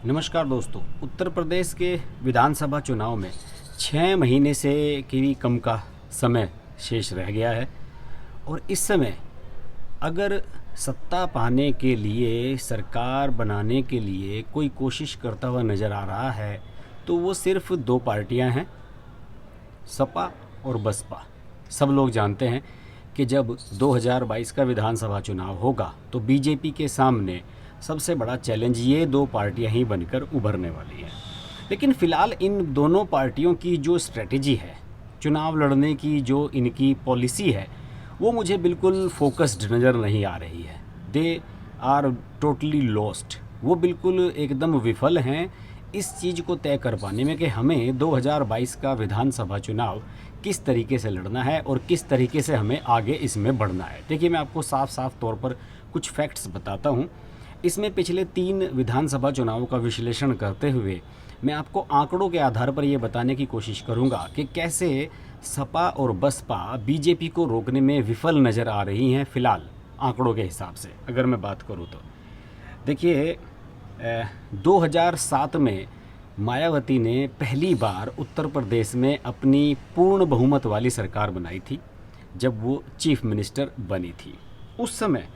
नमस्कार दोस्तों। उत्तर प्रदेश के विधानसभा चुनाव में 6 महीने से भी कम का समय शेष रह गया है और इस समय अगर सत्ता पाने के लिए, सरकार बनाने के लिए कोई कोशिश करता हुआ नज़र आ रहा है तो वो सिर्फ दो पार्टियां हैं, सपा और बसपा। सब लोग जानते हैं कि जब 2022 का विधानसभा चुनाव होगा तो बीजेपी के सामने सबसे बड़ा चैलेंज ये दो पार्टियां ही बनकर उभरने वाली हैं। लेकिन फ़िलहाल इन दोनों पार्टियों की जो स्ट्रेटजी है, चुनाव लड़ने की जो इनकी पॉलिसी है, वो मुझे बिल्कुल फोकस्ड नज़र नहीं आ रही है। They are totally lost. वो बिल्कुल एकदम विफल हैं इस चीज़ को तय कर पाने में कि हमें 2022 का विधानसभा चुनाव किस तरीके से लड़ना है और किस तरीके से हमें आगे इसमें बढ़ना है। देखिए, मैं आपको साफ साफ तौर पर कुछ फैक्ट्स बताता हूँ। इसमें पिछले 3 विधानसभा चुनावों का विश्लेषण करते हुए मैं आपको आंकड़ों के आधार पर ये बताने की कोशिश करूँगा कि कैसे सपा और बसपा बीजेपी को रोकने में विफल नज़र आ रही हैं फ़िलहाल आंकड़ों के हिसाब से। अगर मैं बात करूँ तो देखिए, 2007 में मायावती ने पहली बार उत्तर प्रदेश में अपनी पूर्ण बहुमत वाली सरकार बनाई थी जब वो चीफ मिनिस्टर बनी थी। उस समय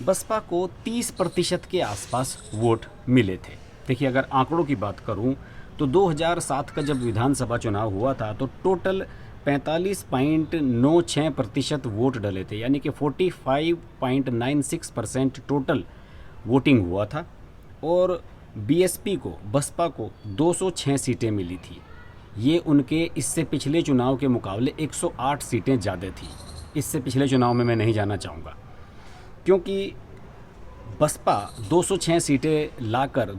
बसपा को 30% के आसपास वोट मिले थे। देखिए, अगर आंकड़ों की बात करूं तो 2007 का जब विधानसभा चुनाव हुआ था तो टोटल 45.96% वोट डले थे, यानी कि 45.96% टोटल वोटिंग हुआ था। और बीएसपी को, बसपा को 206 सीटें मिली थी। ये उनके इससे पिछले चुनाव के मुकाबले 108 सीटें ज़्यादा थी। इससे पिछले चुनाव में मैं नहीं जाना चाहूँगा क्योंकि बसपा 206 सीटें लाकर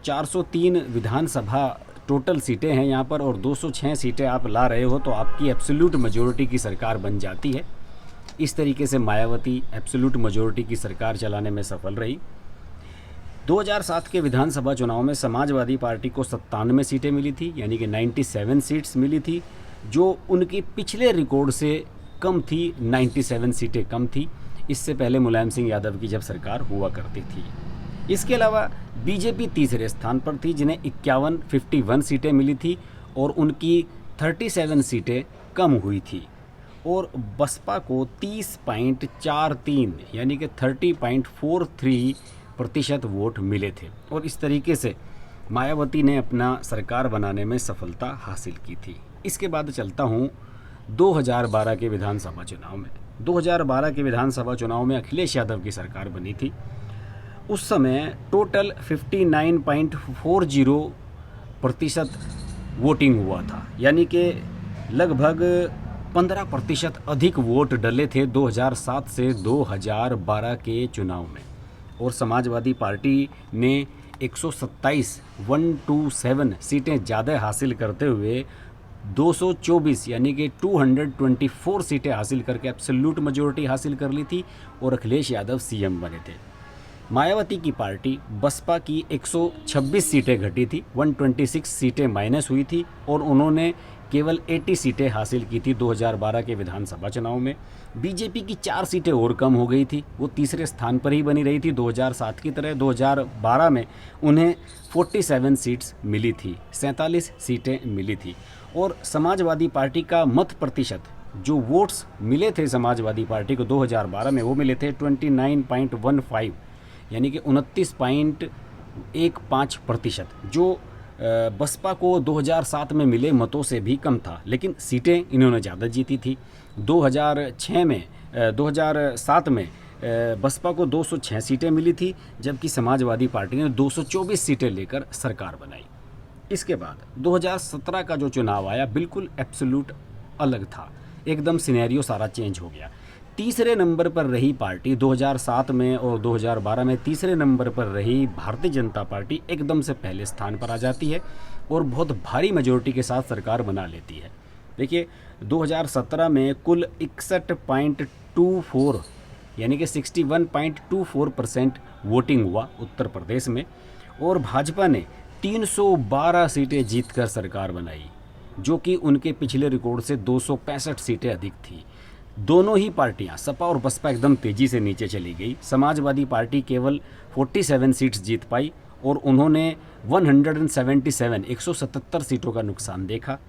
403 विधानसभा टोटल सीटें हैं यहाँ पर, और 206 सीटें आप ला रहे हो तो आपकी एब्सोल्यूट मेजॉरिटी की सरकार बन जाती है। इस तरीके से मायावती एब्सोल्यूट मेजॉरिटी की सरकार चलाने में सफल रही। 2007 के विधानसभा चुनाव में समाजवादी पार्टी को 97 सीटें मिली थी, यानी कि 97 सीट्स मिली थी, जो उनके पिछले रिकॉर्ड से कम थी। 97 सीटें कम थी इससे पहले मुलायम सिंह यादव की जब सरकार हुआ करती थी। इसके अलावा बीजेपी तीसरे स्थान पर थी, जिन्हें 51 सीटें मिली थी और उनकी 37 सीटें कम हुई थी। और बसपा को 30.43 यानी कि 30.43% वोट मिले थे। और इस तरीके से मायावती ने अपना सरकार बनाने में सफलता हासिल की थी। इसके बाद चलता हूँ 2012 के विधानसभा चुनाव में। 2012 के विधानसभा चुनाव में अखिलेश यादव की सरकार बनी थी। उस समय टोटल 59.40% वोटिंग हुआ था, यानी कि लगभग 15% अधिक वोट डले थे 2007 से 2012 के चुनाव में। और समाजवादी पार्टी ने 127 सीटें ज़्यादा हासिल करते हुए 224 यानी कि 224 सीटें हासिल करके एब्सोल्यूट मेजॉरिटी हासिल कर ली थी और अखिलेश यादव सीएम बने थे। मायावती की पार्टी बसपा की 126 सीटें घटी थी, 126 सीटें माइनस हुई थी और उन्होंने केवल 80 सीटें हासिल की थी 2012 के विधानसभा चुनाव में। बीजेपी की 4 सीटें और कम हो गई थी, वो तीसरे स्थान पर ही बनी रही थी 2007 की तरह। 2012 में उन्हें 47 सीट्स मिली थी, 47 सीटें मिली थी। और समाजवादी पार्टी का मत प्रतिशत, जो वोट्स मिले थे समाजवादी पार्टी को 2012 में, वो मिले थे 29.15 यानी कि 29.15%, जो बसपा को 2007 में मिले मतों से भी कम था। लेकिन सीटें इन्होंने ज़्यादा जीती थी। 2007 में बसपा को 206 सीटें मिली थी, जबकि समाजवादी पार्टी ने 224 सीटें लेकर सरकार बनाई। इसके बाद 2017 का जो चुनाव आया बिल्कुल एब्सोल्यूट अलग था, एकदम सिनेरियो सारा चेंज हो गया। तीसरे नंबर पर रही पार्टी 2007 में और 2012 में तीसरे नंबर पर रही भारतीय जनता पार्टी एकदम से पहले स्थान पर आ जाती है और बहुत भारी मेजॉरिटी के साथ सरकार बना लेती है। देखिए, 2017 में कुल 61.24 यानी कि 61.24% वोटिंग हुआ उत्तर प्रदेश में और भाजपा ने 312 सीटें जीतकर सरकार बनाई, जो कि उनके पिछले रिकॉर्ड से 265 सीटें अधिक थी। दोनों ही पार्टियां, सपा और बसपा, एकदम तेज़ी से नीचे चली गई। समाजवादी पार्टी केवल 47 सीट्स जीत पाई और उन्होंने 177 सीटों का नुकसान देखा।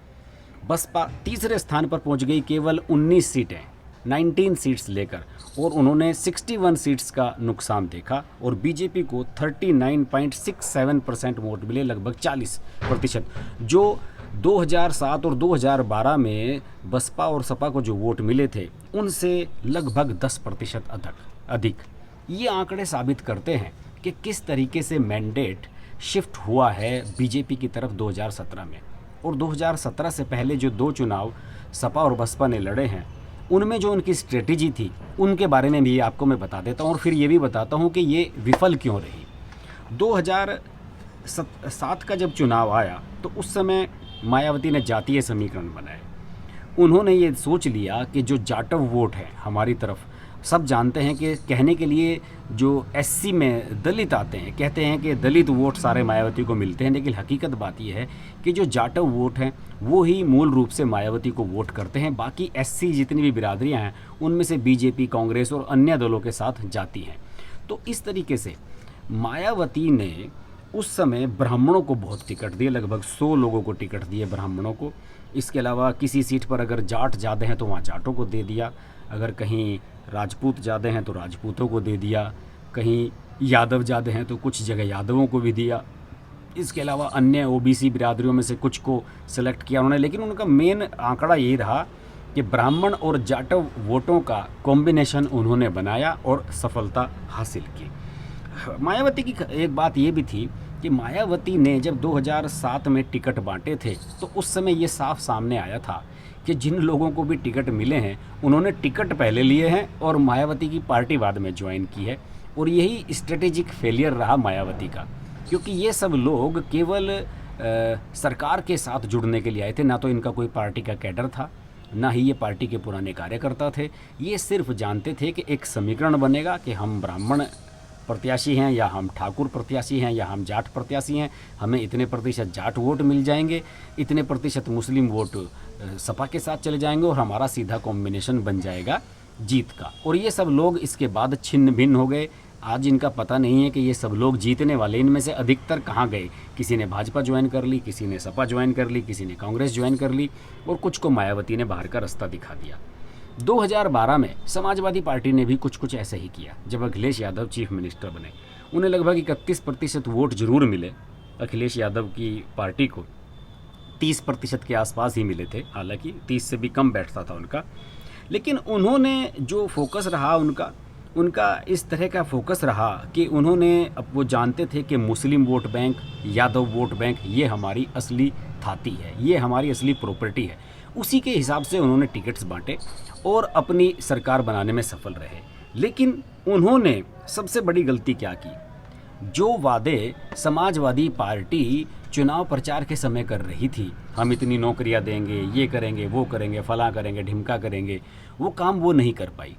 बसपा तीसरे स्थान पर पहुंच गई केवल 19 सीटें 19 सीट्स लेकर, और उन्होंने 61 सीट्स का नुकसान देखा। और बीजेपी को 39.67% वोट मिले, लगभग 40%, जो 2007 और 2012 में बसपा और सपा को जो वोट मिले थे उनसे लगभग 10% अधिक। ये आंकड़े साबित करते हैं कि किस तरीके से मैंडेट शिफ्ट हुआ है बीजेपी की तरफ 2017 में। और 2017 से पहले जो 2 चुनाव सपा और बसपा ने लड़े हैं उनमें जो उनकी स्ट्रेटेजी थी उनके बारे में भी आपको मैं बता देता हूँ, और फिर ये भी बताता हूँ कि ये विफल क्यों रही। 2007 का जब चुनाव आया तो उस समय मायावती ने जातीय समीकरण बनाए। उन्होंने ये सोच लिया कि जो जाटव वोट है हमारी तरफ, सब जानते हैं कि कहने के लिए जो एससी में दलित आते हैं, कहते हैं कि दलित वोट सारे मायावती को मिलते हैं, लेकिन हकीकत बात यह है कि जो जाटव वोट हैं वो ही मूल रूप से मायावती को वोट करते हैं। बाकी एससी जितनी भी बिरादरियां हैं उनमें से बीजेपी, कांग्रेस और अन्य दलों के साथ जाती हैं। तो इस तरीके से मायावती ने उस समय ब्राह्मणों को बहुत टिकट दिए, लगभग 100 लोगों को टिकट दिए ब्राह्मणों को। इसके अलावा किसी सीट पर अगर जाट ज़्यादा हैं तो वहाँ जाटों को दे दिया, अगर कहीं राजपूत ज़्यादा हैं तो राजपूतों को दे दिया, कहीं यादव ज़्यादा हैं तो कुछ जगह यादवों को भी दिया। इसके अलावा अन्य ओबीसी बिरादरियों में से कुछ को सिलेक्ट किया उन्होंने, लेकिन उनका मेन आंकड़ा यही रहा कि ब्राह्मण और जाटव वोटों का कॉम्बिनेशन उन्होंने बनाया और सफलता हासिल की। मायावती की एक बात ये भी थी कि मायावती ने जब 2007 में टिकट बांटे थे तो उस समय ये साफ सामने आया था कि जिन लोगों को भी टिकट मिले हैं उन्होंने टिकट पहले लिए हैं और मायावती की पार्टी बाद में ज्वाइन की है। और यही स्ट्रेटेजिक फेलियर रहा मायावती का, क्योंकि ये सब लोग केवल सरकार के साथ जुड़ने के लिए आए थे, ना तो इनका कोई पार्टी का कैडर था, ना ही ये पार्टी के पुराने कार्यकर्ता थे। ये सिर्फ जानते थे कि एक समीकरण बनेगा कि हम ब्राह्मण प्रत्याशी हैं या हम ठाकुर प्रत्याशी हैं या हम जाट प्रत्याशी हैं, हमें इतने प्रतिशत जाट वोट मिल जाएंगे, इतने प्रतिशत मुस्लिम वोट सपा के साथ चले जाएंगे और हमारा सीधा कॉम्बिनेशन बन जाएगा जीत का। और ये सब लोग इसके बाद छिन्न भिन्न हो गए। आज इनका पता नहीं है कि ये सब लोग जीतने वाले, इनमें से अधिकतर कहाँ गए। किसी ने भाजपा ज्वाइन कर ली, किसी ने सपा ज्वाइन कर ली, किसी ने कांग्रेस ज्वाइन कर ली, और कुछ को मायावती ने बाहर का रास्ता दिखा दिया। 2012 में समाजवादी पार्टी ने भी कुछ ऐसे ही किया। जब अखिलेश यादव चीफ मिनिस्टर बने, उन्हें लगभग 31% वोट जरूर मिले। अखिलेश यादव की पार्टी को 30% के आसपास ही मिले थे, हालांकि 30 से भी कम बैठता था उनका। लेकिन उन्होंने जो फोकस रहा उनका इस तरह का फोकस रहा कि उन्होंने, अब वो जानते थे कि Muslim vote bank, Yadav vote bank ये हमारी असली थाती है, ये हमारी असली प्रॉपर्टी है। उसी के हिसाब से उन्होंने टिकट्स बांटे और अपनी सरकार बनाने में सफल रहे। लेकिन उन्होंने सबसे बड़ी गलती क्या की, जो वादे समाजवादी पार्टी चुनाव प्रचार के समय कर रही थी, हम इतनी नौकरियां देंगे, ये करेंगे, वो करेंगे, फला करेंगे, ढिमका करेंगे, वो काम वो नहीं कर पाई।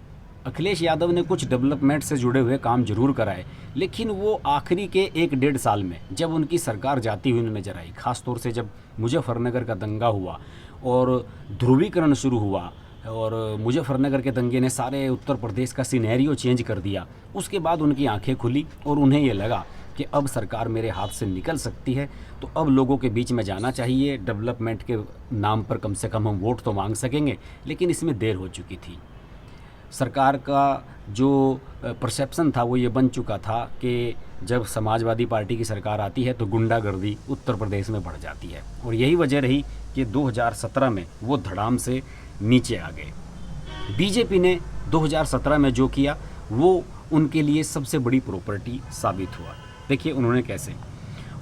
अखिलेश यादव ने कुछ डेवलपमेंट से जुड़े हुए काम जरूर कराए, लेकिन वो आखिरी के 1-1.5 साल में जब उनकी सरकार जाती हुई नजर आई, ख़ासतौर से जब मुजफ्फरनगर का दंगा हुआ और ध्रुवीकरण शुरू हुआ और मुजफ्फरनगर के दंगे ने सारे उत्तर प्रदेश का सिनेरियो चेंज कर दिया, उसके बाद उनकी आंखें खुली और उन्हें ये लगा कि अब सरकार मेरे हाथ से निकल सकती है, तो अब लोगों के बीच में जाना चाहिए, डेवलपमेंट के नाम पर कम से कम हम वोट तो मांग सकेंगे। लेकिन इसमें देर हो चुकी थी। सरकार का जो परसेप्शन था वो ये बन चुका था कि जब समाजवादी पार्टी की सरकार आती है तो गुंडागर्दी उत्तर प्रदेश में बढ़ जाती है, और यही वजह रही कि 2017 में वो धड़ाम से नीचे आ गए। बीजेपी ने 2017 में जो किया वो उनके लिए सबसे बड़ी प्रॉपर्टी साबित हुआ। देखिए उन्होंने कैसे,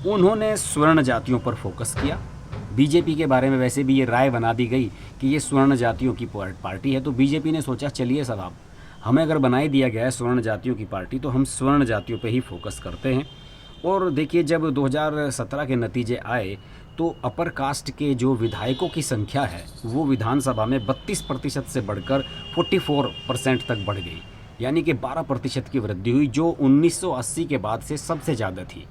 उन्होंने स्वर्ण जातियों पर फोकस किया। बीजेपी के बारे में वैसे भी ये राय बना दी गई कि ये स्वर्ण जातियों की पार्टी है, तो बीजेपी ने सोचा चलिए साहब, हमें अगर बनाई दिया गया है स्वर्ण जातियों की पार्टी तो हम स्वर्ण जातियों पे ही फोकस करते हैं। और देखिए जब 2017 के नतीजे आए तो अपर कास्ट के जो विधायकों की संख्या है वो विधानसभा में 32% से बढ़कर 44% तक बढ़ गई, यानी कि 12% की वृद्धि हुई, जो 1980 के बाद से सबसे ज़्यादा थी।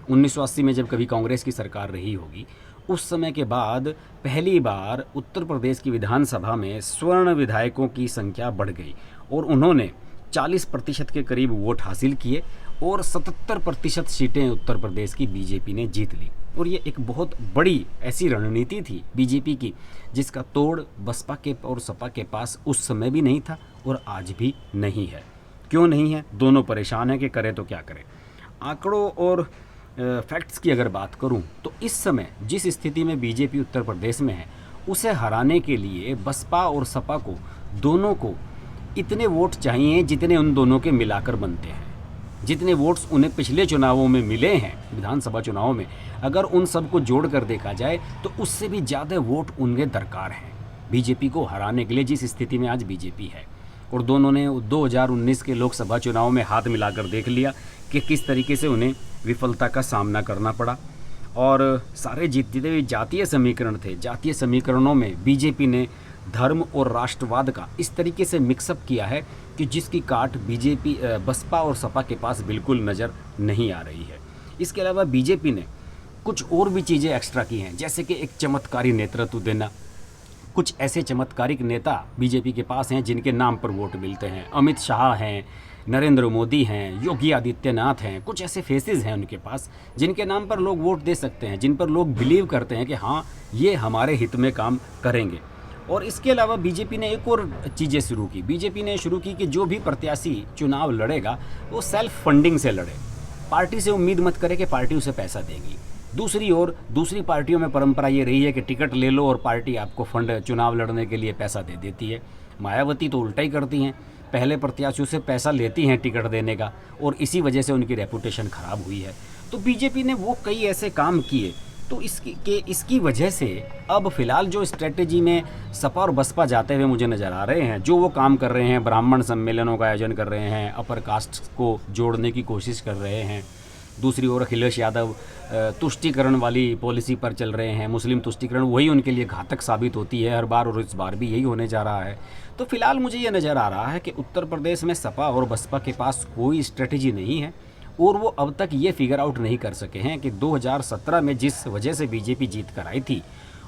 1980 में जब कभी कांग्रेस की सरकार रही होगी, उस समय के बाद पहली बार उत्तर प्रदेश की विधानसभा में स्वर्ण विधायकों की संख्या बढ़ गई और उन्होंने 40% के करीब वोट हासिल किए और 77% सीटें उत्तर प्रदेश की बीजेपी ने जीत ली। और ये एक बहुत बड़ी ऐसी रणनीति थी बीजेपी की जिसका तोड़ बसपा के और सपा के पास उस समय भी नहीं था और आज भी नहीं है। क्यों नहीं है? दोनों परेशान हैं कि करें तो क्या करें। आंकड़ों और फैक्ट्स की अगर बात करूं तो इस समय जिस स्थिति में बीजेपी उत्तर प्रदेश में है उसे हराने के लिए बसपा और सपा को दोनों को इतने वोट चाहिए जितने उन दोनों के मिलाकर बनते हैं। जितने वोट्स उन्हें पिछले चुनावों में मिले हैं, विधानसभा चुनावों में, अगर उन सब को जोड़ कर देखा जाए तो उससे भी ज़्यादा वोट उनके दरकार हैं बीजेपी को हराने के लिए जिस स्थिति में आज बीजेपी है। और दोनों ने 2019 के लोकसभा चुनाव में हाथ मिलाकर देख लिया कि किस तरीके से उन्हें विफलता का सामना करना पड़ा। और सारे जितने भी जातीय समीकरण थे, जातीय समीकरणों में बीजेपी ने धर्म और राष्ट्रवाद का इस तरीके से मिक्सअप किया है कि जिसकी काट बीजेपी बसपा और सपा के पास बिल्कुल नज़र नहीं आ रही है। इसके अलावा बीजेपी ने कुछ और भी चीज़ें एक्स्ट्रा की हैं, जैसे कि एक चमत्कारी नेतृत्व देना। कुछ ऐसे चमत्कारिक नेता बीजेपी के पास हैं जिनके नाम पर वोट मिलते हैं। अमित शाह हैं, नरेंद्र मोदी हैं, योगी आदित्यनाथ हैं। कुछ ऐसे फेसेस हैं उनके पास जिनके नाम पर लोग वोट दे सकते हैं, जिन पर लोग बिलीव करते हैं कि हाँ ये हमारे हित में काम करेंगे। और इसके अलावा बीजेपी ने एक और चीज़ें शुरू की। बीजेपी ने शुरू की कि जो भी प्रत्याशी चुनाव लड़ेगा वो सेल्फ फंडिंग से लड़े। पार्टी से उम्मीद मत करे कि पार्टी उसे पैसा देगी। दूसरी ओर दूसरी पार्टियों में परंपरा ये रही है कि टिकट ले लो और पार्टी आपको फंड चुनाव लड़ने के लिए पैसा दे देती है। मायावती तो उल्टा ही करती हैं, पहले प्रत्याशियों से पैसा लेती हैं टिकट देने का, और इसी वजह से उनकी रेपुटेशन ख़राब हुई है। तो बीजेपी ने वो कई ऐसे काम किए तो इसकी वजह से अब फिलहाल जो स्ट्रेटजी में सपा और बसपा जाते हुए मुझे नज़र आ रहे हैं, जो वो काम कर रहे हैं, ब्राह्मण सम्मेलनों का आयोजन कर रहे हैं, अपर कास्ट को जोड़ने की कोशिश कर रहे हैं। दूसरी ओर अखिलेश यादव तुष्टीकरण वाली पॉलिसी पर चल रहे हैं। मुस्लिम तुष्टीकरण वही उनके लिए घातक साबित होती है हर बार, और इस बार भी यही होने जा रहा है। तो फिलहाल मुझे ये नज़र आ रहा है कि उत्तर प्रदेश में सपा और बसपा के पास कोई स्ट्रेटजी नहीं है और वो अब तक ये फिगर आउट नहीं कर सके हैं कि 2017 में जिस वजह से बीजेपी जीत कर आई थी,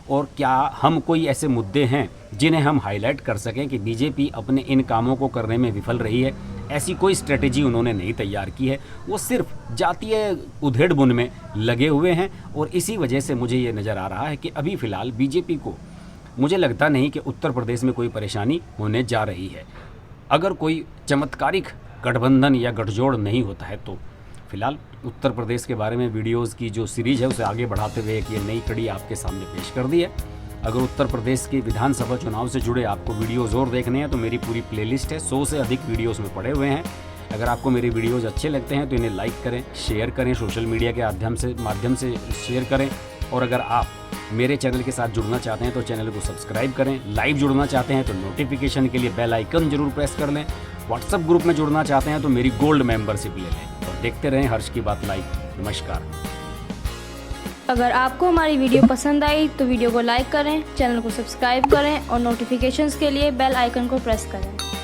और क्या हम कोई ऐसे मुद्दे हैं जिन्हें हम हाईलाइट कर सकें कि बीजेपी अपने इन कामों को करने में विफल रही है। ऐसी कोई स्ट्रेटजी उन्होंने नहीं तैयार की है। वो सिर्फ जातीय उधेड़-बुन में लगे हुए हैं और इसी वजह से मुझे ये नज़र आ रहा है कि अभी फ़िलहाल बीजेपी को मुझे लगता नहीं कि उत्तर प्रदेश में कोई परेशानी होने जा रही है। अगर कोई चमत्कारिक गठबंधन या गठजोड़ नहीं होता है तो फिलहाल उत्तर प्रदेश के बारे में वीडियोस की जो सीरीज़ है उसे आगे बढ़ाते हुए एक ये नई कड़ी आपके सामने पेश कर दी है। अगर उत्तर प्रदेश के विधानसभा चुनाव से जुड़े आपको वीडियोज़ और देखने हैं तो मेरी पूरी प्लेलिस्ट है, 100 से अधिक वीडियोज़ में पड़े हुए हैं। अगर आपको मेरे वीडियोज़ अच्छे लगते हैं तो इन्हें लाइक करें, शेयर करें, सोशल मीडिया के माध्यम से शेयर करें। और अगर आप मेरे चैनल के साथ जुड़ना चाहते हैं तो चैनल को सब्सक्राइब करें। लाइव जुड़ना चाहते हैं तो नोटिफिकेशन के लिए बेल आइकन जरूर प्रेस कर लें। व्हाट्सएप ग्रुप में जुड़ना चाहते हैं तो मेरी गोल्ड मेंबरशिप ले लें और देखते रहें हर्ष की बात लाइव। नमस्कार। अगर आपको हमारी वीडियो पसंद आई तो वीडियो को लाइक करें, चैनल को सब्सक्राइब करें और नोटिफिकेशंस के लिए बेल आइकन को प्रेस करें।